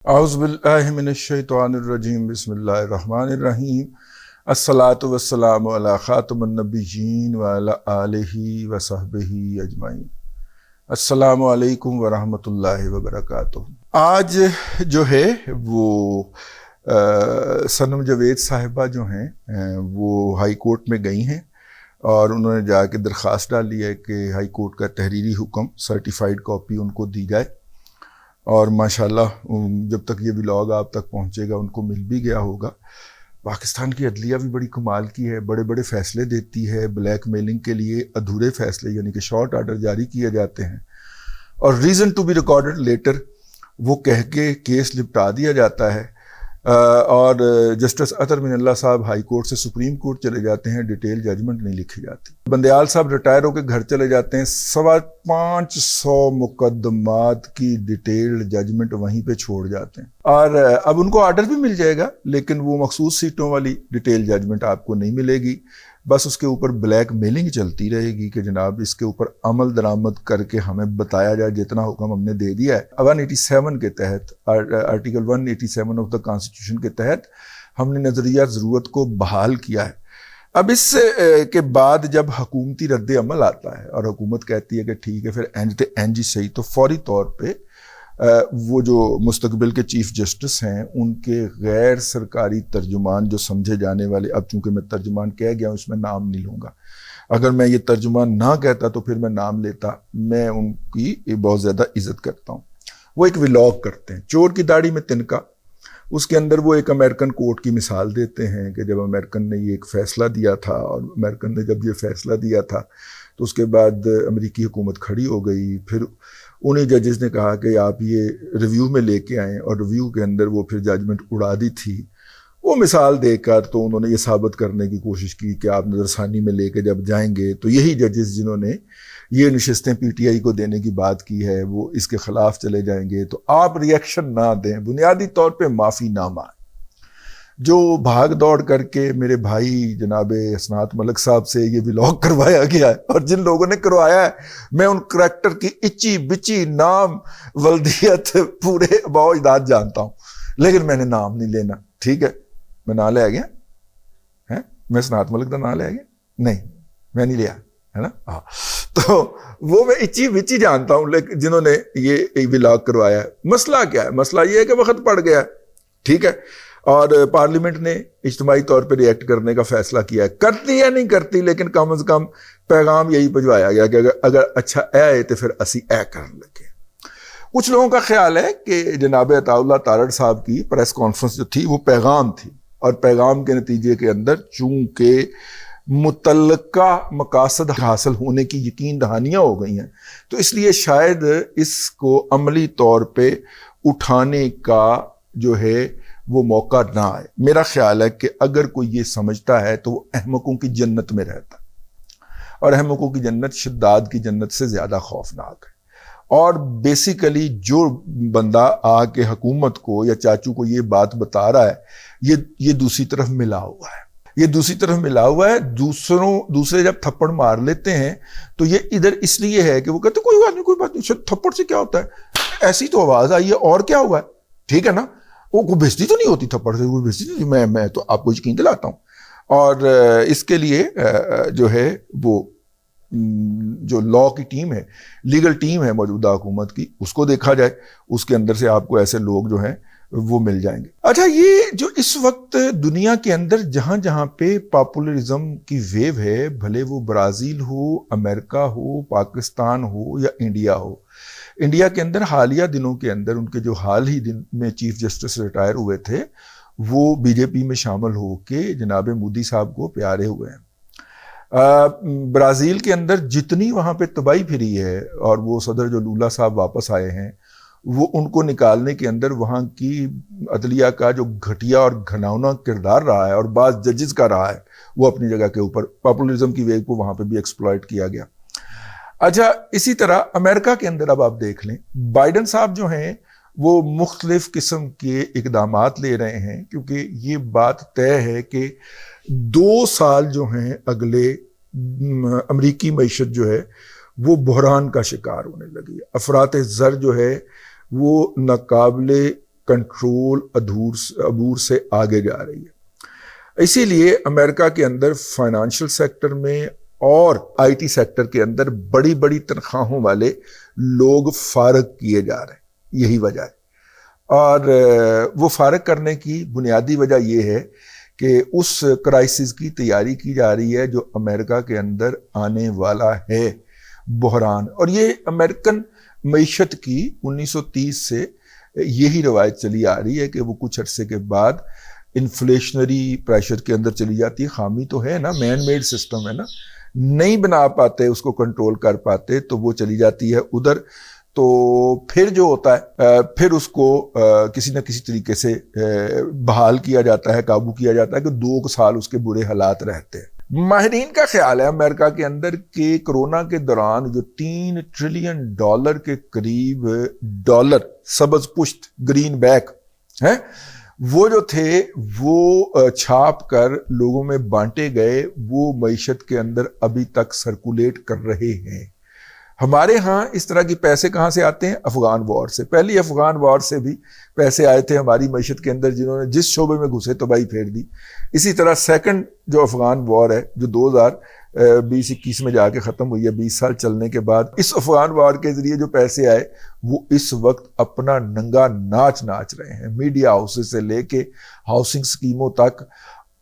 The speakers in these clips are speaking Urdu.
اعوذ باللہ من الشیطان الرجیم بسم اللہ الرحمن الرحیم الصلاۃ والسلام علی خاتم النبیین وعلی آلہ وصحبہ اجمعین۔ السلام علیکم ورحمۃ اللہ وبرکاتہ۔ آج جو ہے وہ صنم جاوید صاحبہ جو ہیں وہ ہائی کورٹ میں گئی ہیں اور انہوں نے جا کے درخواست ڈالی ہے کہ ہائی کورٹ کا تحریری حکم سرٹیفائیڈ کاپی ان کو دی جائے، اور ماشاءاللہ جب تک یہ ولاگ آپ تک پہنچے گا ان کو مل بھی گیا ہوگا۔ پاکستان کی عدلیہ بھی بڑی کمال کی ہے، بڑے بڑے فیصلے دیتی ہے، بلیک میلنگ کے لیے ادھورے فیصلے یعنی کہ شارٹ آرڈر جاری کیے جاتے ہیں اور reason to be recorded later وہ کہہ کے کیس لپٹا دیا جاتا ہے، اور جسٹس اطہر من اللہ صاحب ہائی کورٹ سے سپریم کورٹ چلے جاتے ہیں، ڈیٹیل ججمنٹ نہیں لکھی جاتی۔ بندیال صاحب ریٹائر ہو کے گھر چلے جاتے ہیں، 550 مقدمات کی ڈیٹیل ججمنٹ وہیں پہ چھوڑ جاتے ہیں، اور اب ان کو آرڈر بھی مل جائے گا لیکن وہ مخصوص سیٹوں والی ڈیٹیل ججمنٹ آپ کو نہیں ملے گی، بس اس کے اوپر بلیک میلنگ چلتی رہے گی کہ جناب اس کے اوپر عمل درآمد کر کے ہمیں بتایا جائے جتنا حکم ہم نے دے دیا ہے۔ 187 کے تحت، آرٹیکل 187 آف دا کانسٹیٹیوشن کے تحت ہم نے نظریہ ضرورت کو بحال کیا ہے۔ اب اس کے بعد جب حکومتی رد عمل آتا ہے اور حکومت کہتی ہے کہ ٹھیک ہے پھر این جی صحیح، تو فوری طور پہ وہ جو مستقبل کے چیف جسٹس ہیں ان کے غیر سرکاری ترجمان جو سمجھے جانے والے، اب چونکہ میں ترجمان کہہ گیا ہوں اس میں نام نہیں لوں گا، اگر میں یہ ترجمان نہ کہتا تو پھر میں نام لیتا، میں ان کی بہت زیادہ عزت کرتا ہوں۔ وہ ایک ولاگ کرتے ہیں، چور کی داڑھی میں تنکا، اس کے اندر وہ ایک امریکن کورٹ کی مثال دیتے ہیں کہ جب امریکن نے یہ ایک فیصلہ دیا تھا، اور امریکن نے جب یہ فیصلہ دیا تھا تو اس کے بعد امریکی حکومت کھڑی ہو گئی، پھر انہیں ججز نے کہا کہ آپ یہ ریویو میں لے کے آئیں، اور ریویو کے اندر وہ پھر ججمنٹ اڑا دی تھی۔ وہ مثال دے کر تو انہوں نے یہ ثابت کرنے کی کوشش کی کہ آپ نظرثانی میں لے کے جب جائیں گے تو یہی ججز جنہوں نے یہ نشستیں پی ٹی آئی کو دینے کی بات کی ہے وہ اس کے خلاف چلے جائیں گے، تو آپ ریئیکشن نہ دیں، بنیادی طور پہ معافی نامہ ہے۔ جو بھاگ دوڑ کر کے میرے بھائی جناب حسنات ملک صاحب سے یہ ولاگ کروایا گیا ہے، اور جن لوگوں نے کروایا ہے میں ان کریکٹر کی اچی بچی نام ولدیت پورے اباء و اجداد جانتا ہوں، لیکن میں نے نام نہیں لینا، ٹھیک ہے؟ میں نام لے گیا ہے، میں حسنات ملک کا نام لے گیا نہیں، میں نہیں لیا ہے نا، ہاں، تو وہ میں اچی بچی جانتا ہوں، لیکن جنہوں نے یہ ولاگ کروایا ہے۔ مسئلہ کیا ہے؟ مسئلہ یہ ہے کہ وقت پڑ گیا ہے، ٹھیک ہے، اور پارلیمنٹ نے اجتماعی طور پہ ریئیکٹ کرنے کا فیصلہ کیا ہے، کرتی یا نہیں کرتی، لیکن کم از کم پیغام یہی بھجوایا گیا کہ اگر اچھا اے تو پھر اسی اے کرنے لگے۔ کچھ لوگوں کا خیال ہے کہ جناب عطا اللہ تارڑ صاحب کی پریس کانفرنس جو تھی وہ پیغام تھی، اور پیغام کے نتیجے کے اندر چونکہ متعلقہ مقاصد حاصل ہونے کی یقین دہانیاں ہو گئی ہیں، تو اس لیے شاید اس کو عملی طور پہ اٹھانے کا جو ہے وہ موقع نہ آئے۔ میرا خیال ہے کہ اگر کوئی یہ سمجھتا ہے تو وہ احمقوں کی جنت میں رہتا، اور احمقوں کی جنت شداد کی جنت سے زیادہ خوفناک ہے۔ اور بیسیکلی جو بندہ آ کے حکومت کو یا چاچو کو یہ بات بتا رہا ہے یہ دوسری طرف ملا ہوا ہے، یہ دوسری طرف ملا ہوا ہے، دوسرے جب تھپڑ مار لیتے ہیں تو یہ ادھر اس لیے ہے کہ وہ کہتے کوئی بات نہیں کوئی بات نہیں، تھپڑ سے کیا ہوتا ہے، ایسی تو آواز آئی ہے اور کیا ہوا ہے، ٹھیک ہے نا، وہ کوئی بےزتی تو نہیں ہوتی تھپڑ سے، کوئی بےزتی تو میں تو آپ کو یقین دلاتا ہوں۔ اور اس کے لیے جو ہے وہ جو لا کی ٹیم ہے، لیگل ٹیم ہے موجودہ حکومت کی، اس کو دیکھا جائے، اس کے اندر سے آپ کو ایسے لوگ جو ہیں وہ مل جائیں گے۔ اچھا، یہ جو اس وقت دنیا کے اندر جہاں جہاں پہ پاپولرزم کی ویو ہے، بھلے وہ برازیل ہو، امریکہ ہو، پاکستان ہو یا انڈیا ہو، انڈیا کے اندر حالیہ دنوں کے اندر ان کے جو حال ہی دن میں چیف جسٹس ریٹائر ہوئے تھے وہ بی جے پی میں شامل ہو کے جناب مودی صاحب کو پیارے ہوئے ہیں۔ برازیل کے اندر جتنی وہاں پہ تباہی پھری ہے، اور وہ صدر جو لولا صاحب واپس آئے ہیں، وہ ان کو نکالنے کے اندر وہاں کی عدلیہ کا جو گھٹیا اور گھناؤنا کردار رہا ہے، اور بعض ججز کا رہا ہے، وہ اپنی جگہ کے اوپر پاپولرزم کی ویو کو وہاں پہ بھی ایکسپلائٹ کیا گیا۔ اچھا، اسی طرح امریکہ کے اندر اب آپ دیکھ لیں، بائیڈن صاحب جو ہیں وہ مختلف قسم کے اقدامات لے رہے ہیں، کیونکہ یہ بات طے ہے کہ 2 سال جو ہیں اگلے امریکی معیشت جو ہے وہ بحران کا شکار ہونے لگی ہے۔ افراط زر جو ہے وہ ناقابل کنٹرول عبور سے آگے جا رہی ہے۔ اسی لیے امریکہ کے اندر فائنانشل سیکٹر میں اور آئی ٹی سیکٹر کے اندر بڑی بڑی تنخواہوں والے لوگ فارغ کیے جا رہے ہیں، یہی وجہ ہے۔ اور وہ فارغ کرنے کی بنیادی وجہ یہ ہے کہ اس کرائسس کی تیاری کی جا رہی ہے جو امریکہ کے اندر آنے والا ہے، بحران۔ اور یہ امریکن معیشت کی 1930 سے یہی روایت چلی آ رہی ہے کہ وہ کچھ عرصے کے بعد انفلیشنری پریشر کے اندر چلی جاتی ہے۔ خامی تو ہے نا، مین میڈ سسٹم ہے نا، نہیں بنا پاتے، اس کو کنٹرول کر پاتے تو وہ چلی جاتی ہے ادھر۔ تو پھر جو ہوتا ہے پھر اس کو کسی نہ کسی طریقے سے بحال کیا جاتا ہے، قابو کیا جاتا ہے کہ 2 سال اس کے برے حالات رہتے ہیں۔ ماہرین کا خیال ہے امریکہ کے اندر کہ کرونا کے دوران جو $3 ٹریلین کے قریب ڈالر سبز پشت گرین بیک ہیں وہ جو تھے وہ چھاپ کر لوگوں میں بانٹے گئے، وہ معیشت کے اندر ابھی تک سرکولیٹ کر رہے ہیں۔ ہمارے ہاں اس طرح کے پیسے کہاں سے آتے ہیں؟ افغان وار سے۔ پہلی افغان وار سے بھی پیسے آئے تھے ہماری معیشت کے اندر، جنہوں نے جس شعبے میں گھسے تباہی پھیر دی۔ اسی طرح سیکنڈ جو افغان وار ہے جو 2020-21 میں جا کے ختم ہوئی ہے، 20 سال چلنے کے بعد، اس افغان وار کے ذریعے جو پیسے آئے وہ اس وقت اپنا ننگا ناچ رہے ہیں، میڈیا ہاؤسز سے لے کے ہاؤسنگ سکیموں تک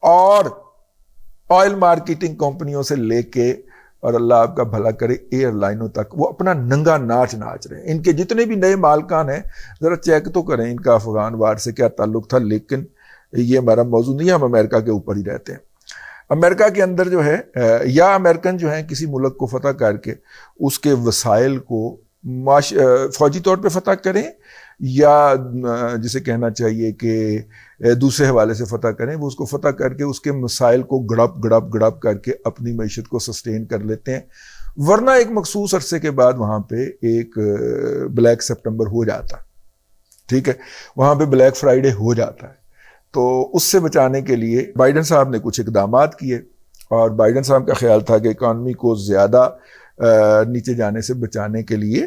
اور آئل مارکیٹنگ کمپنیوں سے لے کے، اور اللہ آپ کا بھلا کرے، ایئر لائنوں تک وہ اپنا ننگا ناچ رہے ہیں۔ ان کے جتنے بھی نئے مالکان ہیں ذرا چیک تو کریں ان کا افغان وار سے کیا تعلق تھا، لیکن یہ ہمارا موضوع نہیں ہے، ہم امریکہ کے اوپر ہی رہتے ہیں۔ امریکہ کے اندر جو ہے یا امریکن جو ہیں کسی ملک کو فتح کر کے اس کے وسائل کو فوجی طور پہ فتح کریں، یا جسے کہنا چاہیے کہ دوسرے حوالے سے فتح کریں، وہ اس کو فتح کر کے اس کے مسائل کو گڑپ کر کے اپنی معیشت کو سسٹین کر لیتے ہیں۔ ورنہ ایک مخصوص عرصے کے بعد وہاں پہ ایک بلیک سپٹمبر ہو جاتا، ٹھیک ہے، وہاں پہ بلیک فرائیڈے ہو جاتا ہے۔ تو اس سے بچانے کے لیے بائیڈن صاحب نے کچھ اقدامات کیے، اور بائیڈن صاحب کا خیال تھا کہ اکانومی کو زیادہ نیچے جانے سے بچانے کے لیے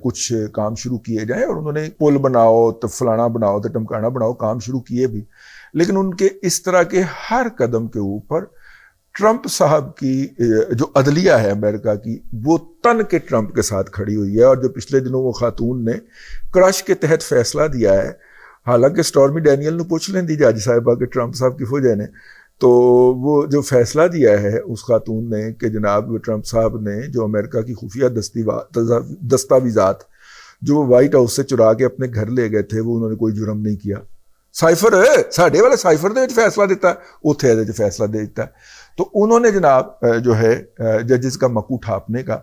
کچھ کام شروع کیے جائیں، اور انہوں نے پل بناؤ تو فلانا بناؤ تو ٹمکانا بناؤ کام شروع کیے بھی۔ لیکن ان کے اس طرح کے ہر قدم کے اوپر ٹرمپ صاحب کی جو عدلیہ ہے امریکہ کی، وہ تن کے ٹرمپ کے ساتھ کھڑی ہوئی ہے۔ اور جو پچھلے دنوں وہ خاتون نے کرش کے تحت فیصلہ دیا ہے، حالانکہ سٹارمی ڈینیل نے پوچھ لیں دی جج صاحبہ کہ ٹرمپ صاحب کی فوجہ نے، تو وہ جو فیصلہ دیا ہے اس خاتون نے کہ جناب ٹرمپ صاحب نے جو امریکہ کی خفیہ دستاویزات جو وہ وائٹ ہاؤس سے چرا کے اپنے گھر لے گئے تھے، وہ انہوں نے کوئی جرم نہیں کیا۔ سائفر ساڈے والے سائفر دے وچ فیصلہ دیتا ہے، اتھے دے وچ فیصلہ دے دیتا ہے۔ تو انہوں نے جناب جو ہے ججز کا مکو ٹھاپنے کا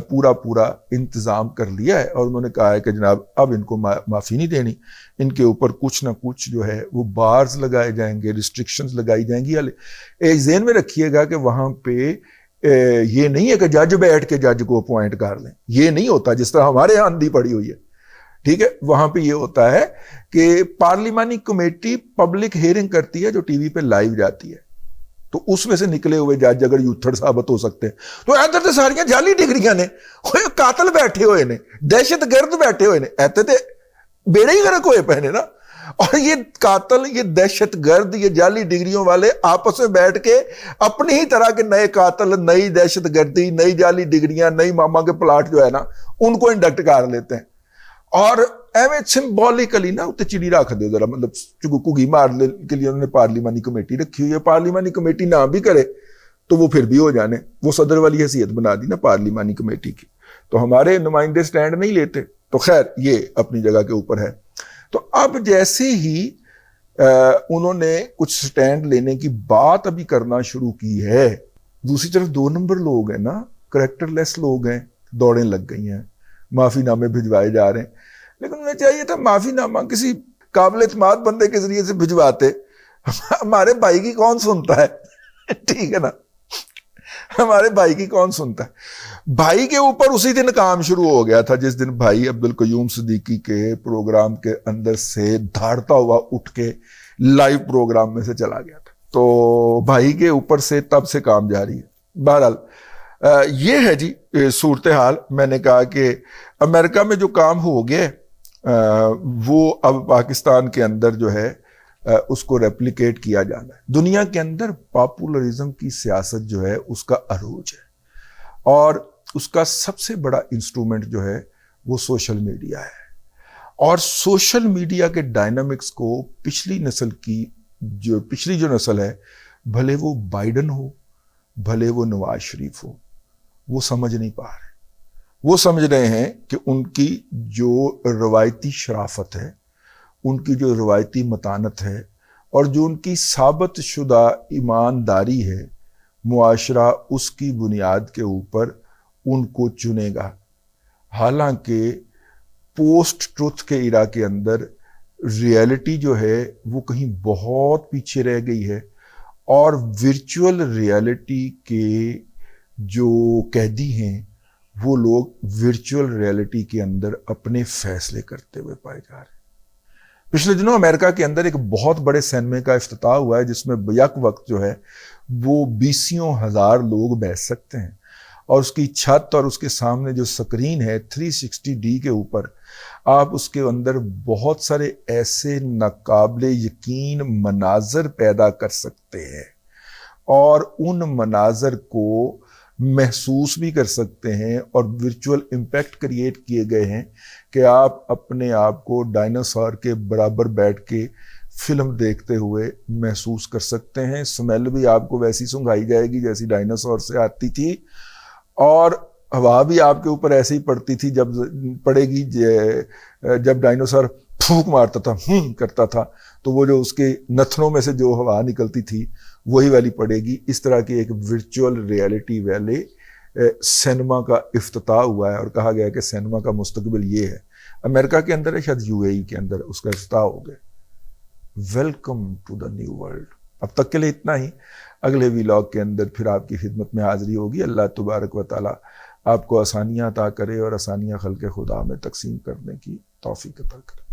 پورا انتظام کر لیا ہے، اور انہوں نے کہا ہے کہ جناب اب ان کو معافی نہیں دینی، ان کے اوپر کچھ نہ کچھ جو ہے وہ بارز لگائے جائیں گے، ریسٹرکشنز لگائی جائیں گی۔ ایک ذہن میں رکھیے گا کہ وہاں پہ یہ نہیں ہے کہ جج بیٹھ کے جج کو اپوائنٹ کر لیں، یہ نہیں ہوتا جس طرح ہمارے یہاں اندھی پڑی ہوئی ہے، ٹھیک ہے۔ وہاں پہ یہ ہوتا ہے کہ پارلیمانی کمیٹی پبلک ہیئرنگ کرتی ہے جو ٹی وی پہ لائیو جاتی ہے، تو اس میں سے نکلے ہوئے جج اگر یوتھڑ ثابت ہو سکتے ہیں تو ادھر تو ساریاں جعلی ڈگریاں نے، قاتل بیٹھے ہوئے نے، دہشت گرد بیٹھے ہوئے نے، ایتے تے بیڑے ہی غرق ہوئے پہنے نا۔ اور یہ قاتل، یہ دہشت گرد، یہ جعلی ڈگریوں والے آپس میں بیٹھ کے اپنی ہی طرح کے نئے قاتل، نئی دہشت گردی، نئی جعلی ڈگریاں، نئی ماما کے پلاٹ جو ہے نا ان کو انڈکٹ کر لیتے ہیں، اور ایویں سمبولیکلی نا اتنے چڑی رکھ دے ذرا، مطلب چگی مارنے کے لیے انہوں نے پارلیمانی کمیٹی رکھی ہوئی ہے۔ پارلیمانی کمیٹی نہ بھی کرے تو وہ پھر بھی ہو جانے، وہ صدر والی حیثیت بنا دی نا پارلیمانی کمیٹی کی، تو ہمارے نمائندے سٹینڈ نہیں لیتے۔ تو خیر یہ اپنی جگہ کے اوپر ہے۔ تو اب جیسے ہی انہوں نے کچھ سٹینڈ لینے کی بات ابھی کرنا شروع کی ہے، دوسری طرف 2 نمبر لوگ ہیں نا، کریکٹر لیس لوگ ہیں، دوڑیں لگ گئی ہیں، معافی نامے بھجوائے جا رہے ہیں۔ لیکن انہیں چاہیے تھا معافی نامہ کسی قابل اعتماد بندے کے ذریعے سے بھجواتے، ہمارے بھائی کی کون سنتا ہے، ٹھیک ہے نا، ہمارے بھائی کی کون سنتا ہے۔ بھائی کے اوپر اسی دن کام شروع ہو گیا تھا جس دن بھائی عبدالقیوم صدیقی کے پروگرام کے اندر سے دھاڑتا ہوا اٹھ کے لائیو پروگرام میں سے چلا گیا تھا، تو بھائی کے اوپر سے تب سے کام جاری ہے۔ بہرحال یہ ہے جی صورتحال۔ میں نے کہا کہ امریکہ میں جو کام ہو گیا وہ اب پاکستان کے اندر جو ہے اس کو ریپلیکیٹ کیا جانا ہے. دنیا کے اندر پاپولرزم کی سیاست جو ہے اس کا عروج ہے، اور اس کا سب سے بڑا انسٹرومنٹ جو ہے وہ سوشل میڈیا ہے. اور سوشل میڈیا کے ڈائنامکس کو پچھلی جو نسل ہے، بھلے وہ بائیڈن ہو، بھلے وہ نواز شریف ہو، وہ سمجھ نہیں پا رہے. وہ سمجھ رہے ہیں کہ ان کی جو روایتی شرافت ہے، ان کی جو روایتی متانت ہے، اور جو ان کی ثابت شدہ ایمانداری ہے، معاشرہ اس کی بنیاد کے اوپر ان کو چنے گا. حالانکہ پوسٹ ٹروتھ کے ایرا کے اندر ریئلٹی جو ہے وہ کہیں بہت پیچھے رہ گئی ہے، اور ورچوئل ریئلٹی کے جو قیدی ہیں وہ لوگ ورچوئل ریئلٹی کے اندر اپنے فیصلے کرتے ہوئے پائے جا رہے ہیں. پچھلے دنوں امریکہ کے اندر ایک بہت بڑے سینمے کا افتتاح ہوا ہے، جس میں بیک وقت جو ہے وہ 20,000 لوگ بیٹھ سکتے ہیں، اور اس کی چھت اور اس کے سامنے جو سکرین ہے 360D کے اوپر، آپ اس کے اندر بہت سارے ایسے ناقابل یقین مناظر پیدا کر سکتے ہیں، اور ان مناظر کو محسوس بھی کر سکتے ہیں، اور ورچوئل امپیکٹ کریٹ کیے گئے ہیں کہ آپ اپنے آپ کو ڈائناسور کے برابر بیٹھ کے فلم دیکھتے ہوئے محسوس کر سکتے ہیں. سمیل بھی آپ کو ویسی سنگھائی جائے گی جیسی ڈائناسور سے آتی تھی، اور ہوا بھی آپ کے اوپر ایسے ہی پڑتی تھی جب ڈائناسور پھونک مارتا تھا، کرتا تھا، تو وہ جو اس کے نتنوں میں سے جو ہوا نکلتی تھی وہی والی پڑے گی. اس طرح کی ایک ورچوئل ریئلٹی والے سینما کا افتتاح ہوا ہے، اور کہا گیا کہ سینما کا مستقبل یہ ہے. امریکہ کے اندر ہے، شاید UAE کے اندر اس کا افتتاح ہو گیا. Welcome to the new world. اب تک کے لیے اتنا ہی. اگلے ویلاگ کے اندر پھر آپ کی خدمت میں حاضری ہوگی. اللہ تبارک و تعالی آپ کو آسانیاں عطا کرے، اور آسانیاں خلق خدا میں تقسیم کرنے کی توفیق عطا کرے.